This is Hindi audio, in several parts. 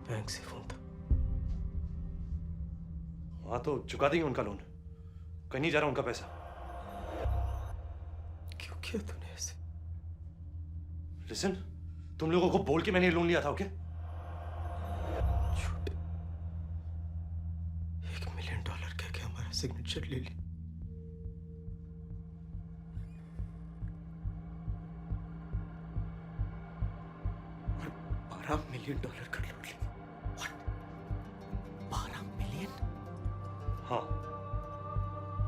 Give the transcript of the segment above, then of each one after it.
बैंक से फोन था। हाँ तो चुका देंगे उनका लोन। कहीं नहीं जा रहा उनका पैसा। क्यों किया तूने ऐसे? लिसन, तुम लोगों को बोल के मैंने लोन लिया था, ओके? झूठ। $1 मिलियन कह के हमारा सिग्नेचर ले ली। और $12 मिलियन का लोन लिया। $12 मिलियन? हाँ,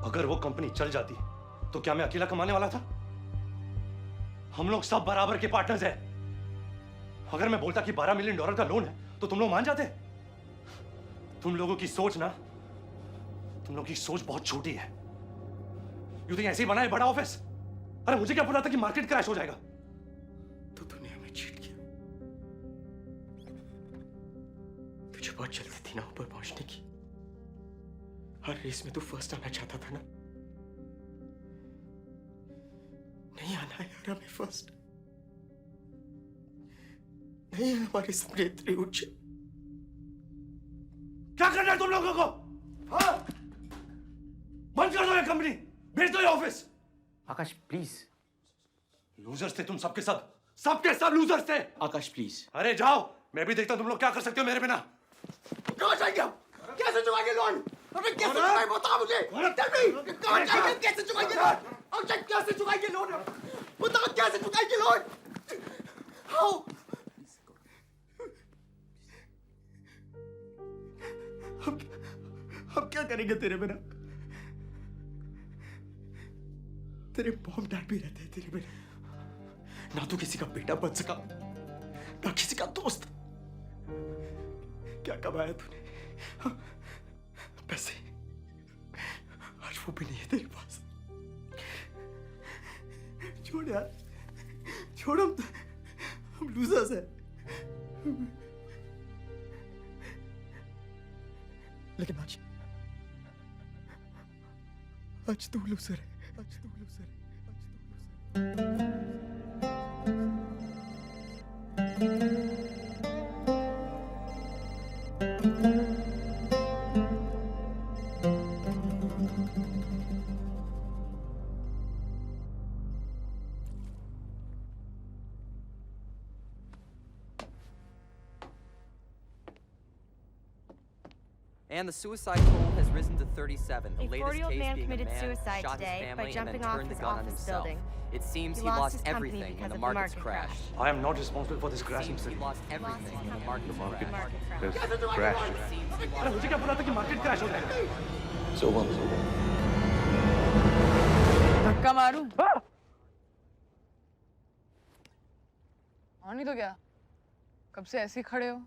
अगर वो कंपनी चल जाती तो क्या मैं अकेला कमाने वाला था? हम लोग सब बराबर के पार्टनर्स हैं। अगर मैं बोलता कि $12 मिलियन का लोन है तो तुम लोग मान जाते? तुम लोगों की सोच ना, तुम लोगों की सोच बहुत छोटी है। यू think ऐसे ही बना है बड़ा ऑफिस? अरे मुझे क्या पता था कि मार्केट क्रैश हो जाएगा? तो तूने हमें चीट किया। तुझे बहुत जल्दी थी ना ऊपर पहुंचने की। हर रेस में तू फर्स्ट आना चाहता था ना? नहीं आना है यार हमें फर्स्ट। नहीं है हमारे सपने इतने ऊंचे। क्या करना है तुम लोगों को? हाँ? बंद कर दो ये कंपनी, भेज दो ये ऑफिस। Akash please. लूजर्स थे तुम सबके सब, सबके सब लूजर्स थे। आकाश प्लीज। अरे जाओ, मैं भी देखता हूं तुम लोग क्या कर सकते हो मेरे बिना। कहाँ जाएंगे हम? कैसे चुकाएंगे लोन? अबे कैसे चुकाएंगे बता मुझे। Tell me, कहाँ जाएंगे? कैसे चुकाएंगे लोन? अक्षय कैसे चुकाएंगे लोन? बता कैसे चुकाएंगे लोन? How? हम क्या करेंगे तेरे बिना? तेरे मॉम डैड भी रहते हैं तेरे बिना। ना तू किसी का बेटा बन सका, ना किसी का दोस्त। क्या कमाया तूने? पैसे आज वो भी नहीं है तेरे पास। छोड़ यार, छोड़। हम लूजर्स हैं। लेकिन आज तू लूजर है। आज तू लूजर है। आज तू लूजर है। And the suicide toll has risen to 37. The A latest 40-year-old case man being a committed man suicide shot his today by family and then jumping off turned the his gun on office himself. building. It seems He he lost lost his company everything because when the of the markets market crashed. crash. I am not responsible for this It crashing, seems sir. he lost everything when the markets crashed. This crash. crash. अरे मुझे क्या पता था कि मार्केट क्रैश हो जाएगा? धक्का मारूं? और नहीं तो क्या? कब से ऐसे ही खड़े हो?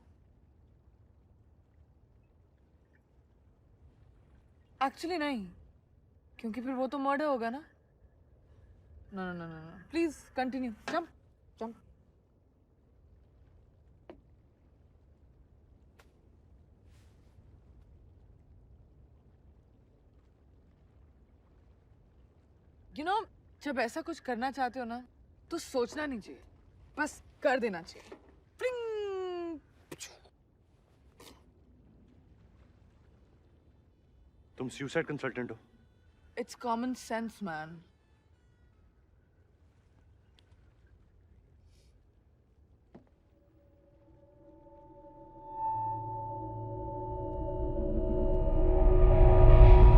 एक्चुअली नहीं, क्योंकि फिर वो तो मर्डर होगा ना। No no no no, please continue. Jump jump. You know, जब ऐसा कुछ करना चाहते हो ना तो सोचना नहीं चाहिए, बस कर देना चाहिए। फ्लिंग। तुम सुसाइड कंसल्टेंट हो? It's common sense man.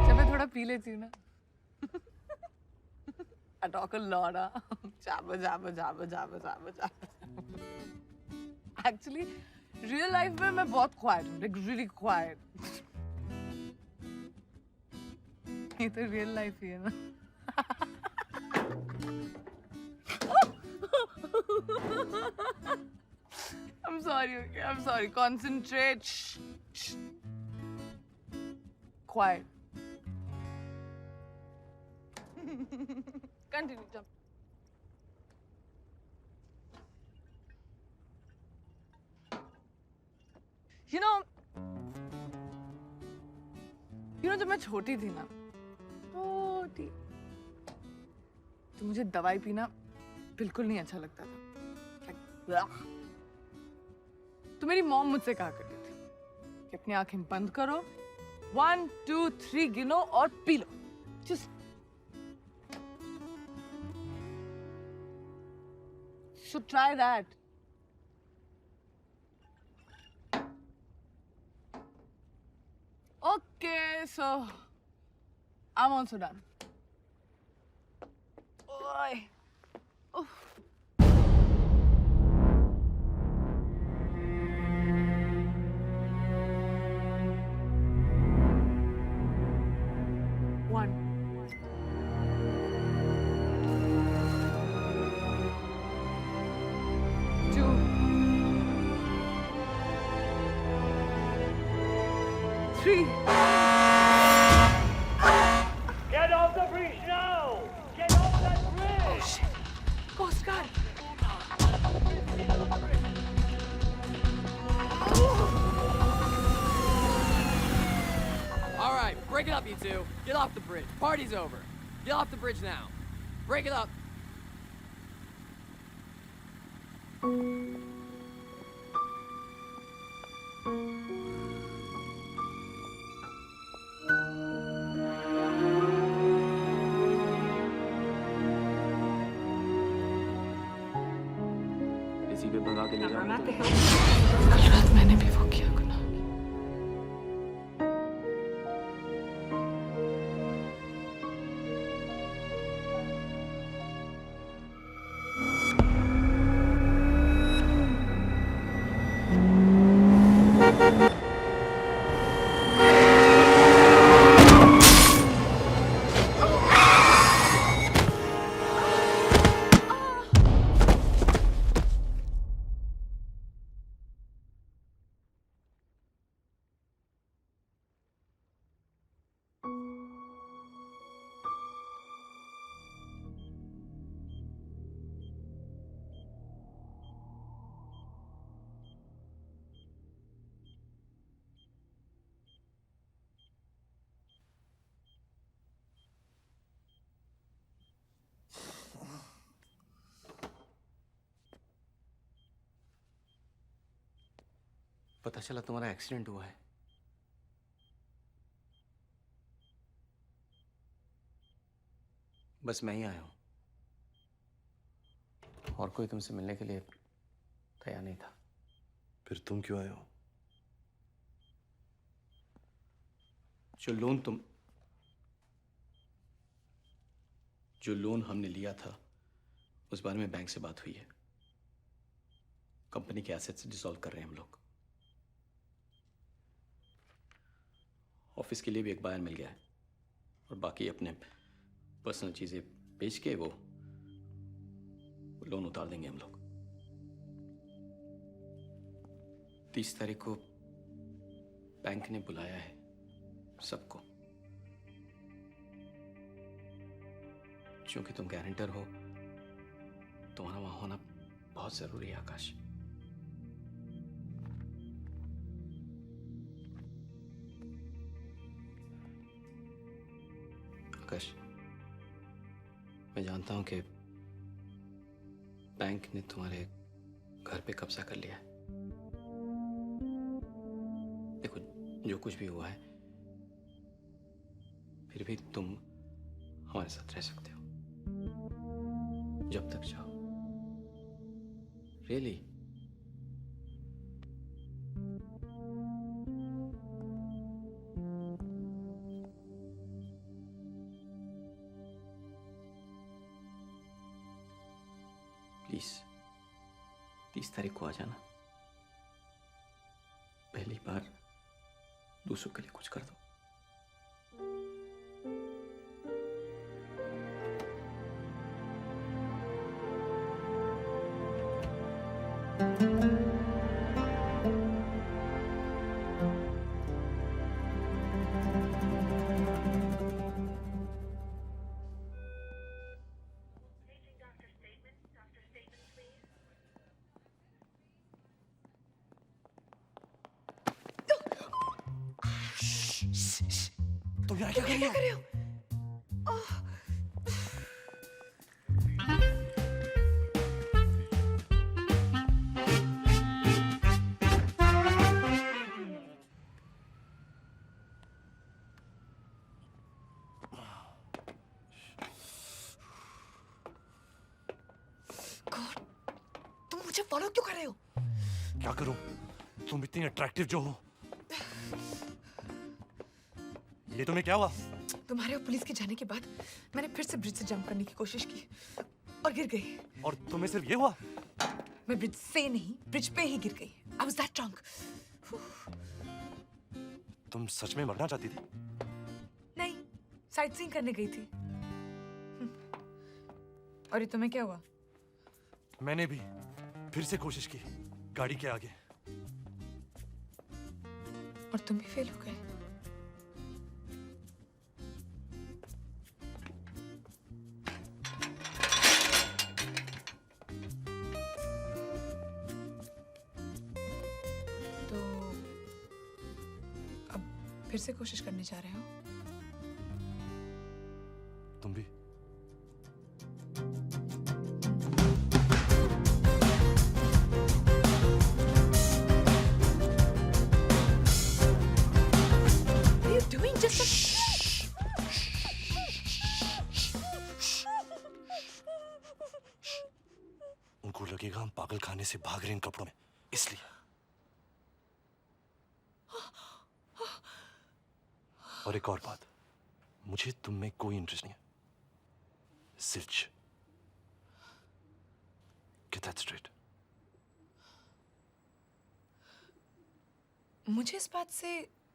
जब मैं थोड़ा पी लेती हूँ ना, I talk a lot, jabba jabba jabba jabba jabba jabba. Actually, real life में मैं बहुत quiet हूँ, like really quiet. ये तो real life ही है ना. I'm sorry, okay, I'm sorry. Concentrate. Shh, shh. Quiet. Continue, jump. You know, जब मैं छोटी थी ना, छोटी, तो मुझे दवाई पीना बिल्कुल नहीं अच्छा लगता था। तो मेरी मॉम मुझसे कहा करती थी, कि अपनी आंखें बंद करो, 1, 2, 3 गिनो और P low. Just so try that. Okay, so I'm also done. Oi. Oof. One. Two. Three. Get off the bridge now! Get off that bridge! Oh shit! Coast Guard. All right, break it up, you two. Get off the bridge. Party's over. Get off the bridge now. Break it up. इसी पे भगा के ले जाऊंगा तो कल रात मैंने भी वो किया गुनाह। पता चला तुम्हारा एक्सीडेंट हुआ है। बस मैं ही आया हूं और कोई तुमसे मिलने के लिए तैयार नहीं था। फिर तुम क्यों आए हो? जो लोन हमने लिया था उस बारे में बैंक से बात हुई है। कंपनी के एसेट्स डिसॉल्व कर रहे हैं हम लोग। ऑफिस के लिए भी एक बायर मिल गया है और बाकी अपने पर्सनल चीजें बेच के वो लोन उतार देंगे हम लोग। 30 तारीख को बैंक ने बुलाया है सबको। क्योंकि तुम गारंटर हो, तुम्हारा वहां होना बहुत जरूरी है आकाश। आकाश, मैं जानता हूं कि बैंक ने तुम्हारे घर पे कब्जा कर लिया है। देखो, जो कुछ भी हुआ है, फिर भी तुम हमारे साथ रह सकते हो जब तक चाहो। रियली? प्लीज 30 तारीख को आ जाना। पहली बार दूसरों के लिए कुछ कर दो। तुम यहाँ क्या कर रही हो? मुझे फॉलो क्यों कर रहे हो? क्या करूं? तुम इतनी अट्रैक्टिव जो हो। ये तुम्हें क्या हुआ? तुम्हारे और पुलिस के जाने के बाद मैंने फिर से ब्रिज से जंप करने की कोशिश की और गिर गई। और तुम्हें सिर्फ ये हुआ? मैं ब्रिज से नहीं, ब्रिज पे ही गिर गई। I was that drunk. तुम सच में मरना चाहती थी? नहीं, साइट सीइंग करने गई थी। और ये तुम्हें क्या हुआ? मैंने भी फिर से कोशिश की गाड़ी के आगे। और तुम भी फेल हो गए। तो अब फिर से कोशिश करने जा रहे हो? तुम भी? What are you doing? उनको लगेगा हम पागल खाने से भाग रहे हैं इन कपड़ों में, इसलिए। और एक और बात, मुझे तुम में कोई इंटरेस्ट नहीं है। Zilch. Get that straight. मुझे इस बात से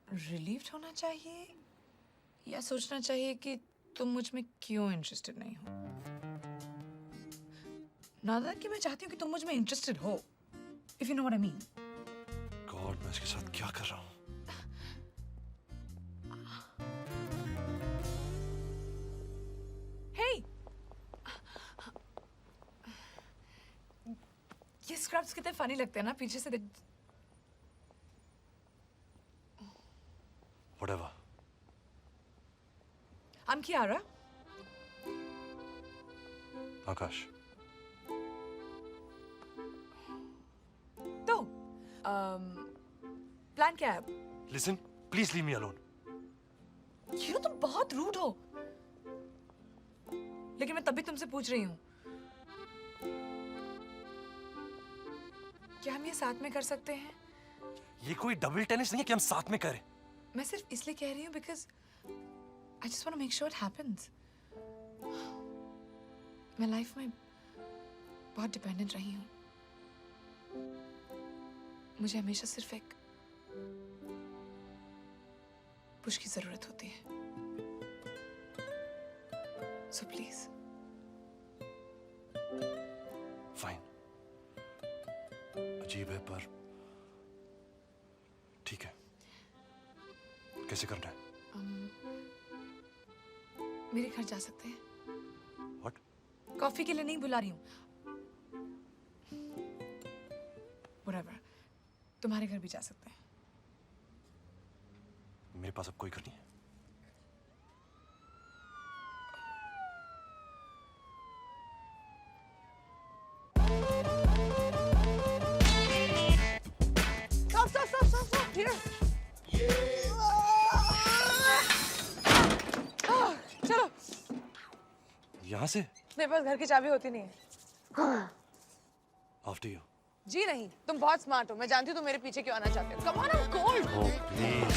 रिलीव्ड होना चाहिए या सोचना चाहिए कि तुम मुझ में क्यों इंटरेस्टेड नहीं हो? नादा कि मैं चाहती हूँ कि तुम मुझ में इंटरेस्टेड हो, if you know what I mean. God, मैं इसके साथ क्या कर रहा हूँ? Hey! ये स्क्रब्स कितने फनी लगते हैं ना पीछे से देख। Whatever. I'm Kiara. आकाश। तो प्लान क्या है? Listen, please leave me alone. You know तुम बहुत रूड हो। लेकिन मैं तभी तुमसे पूछ रही हूँ। क्या हम ये साथ में कर सकते हैं? ये कोई डबल टेनिस नहीं है कि हम साथ में करें। मैं सिर्फ इसलिए कह रही हूँ because I just want to make sure it happens. मैं लाइफ में बहुत डिपेंडेंट रही हूँ। मुझे हमेशा सिर्फ एक पुश की जरूरत होती है। So please. Fine. अजीब है पर ठीक है। कैसे करना है? मेरे घर जा सकते हैं? What? कॉफी के लिए नहीं बुला रही हूँ। Whatever. तुम्हारे घर भी जा सकते हैं। मेरे पास अब कोई घर नहीं है। Stop. Here. चलो। यहाँ से? मेरे पास घर की चाबी होती नहीं है। After you. जी नहीं, तुम बहुत स्मार्ट हो। मैं जानती हूँ तुम मेरे पीछे क्यों आना चाहते हो। Come on, I'm cold. Oh, please.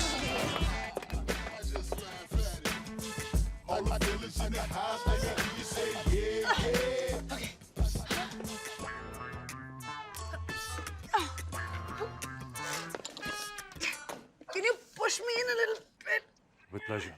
Can you push me in a little bit? With pleasure.